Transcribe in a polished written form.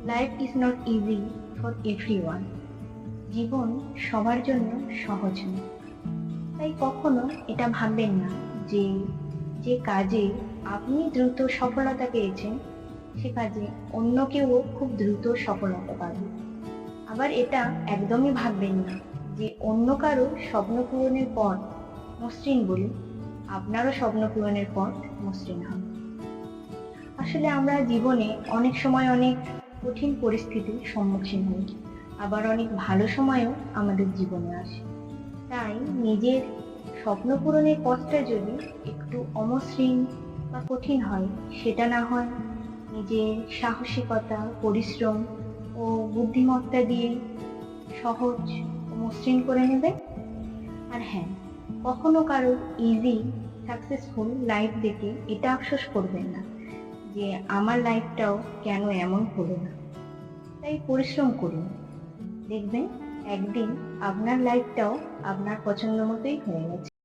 Life is not easy for everyone. জীবন সবার জন্য সহজ নয়। তাই কখনো এটা ভাববেন না যে যে কাজে আপনি দ্রুত সফলতা পেয়েছেন সে কাজে অন্য কেউ খুব দ্রুত সফলতা পাবে। আবার এটা একদমই ভাববেন না যে অন্য কারো স্বপ্ন পূরণের পথ মসৃণ বলে আপনারও স্বপ্ন পূরণের পথ মসৃণ হবে। আসলে আমরা জীবনে অনেক সময় অনেক কঠিন পরিস্থিতির সম্মুখীন হই, আবার অনেক ভালো সময়ও আমাদের জীবনে আসে। তাই নিজের স্বপ্ন পূরণের পথটা যদি একটু অমসৃণ বা কঠিন হয়, সেটা না হয় নিজের সাহসিকতা, পরিশ্রম ও বুদ্ধিমত্তা দিয়ে সহজ ও মসৃণ করে নেবে। আর হ্যাঁ, কখনো কারো ইজি সাকসেসফুল লাইফ দেখে এটা আফসোস করবেন না যে আমার লাইফটাও কেন এমন হলো না। তাই পরিশ্রম করুন, দেখবেন একদিন আপনার লাইফটাও আপনার পছন্দ মতোই হয়ে গেছে।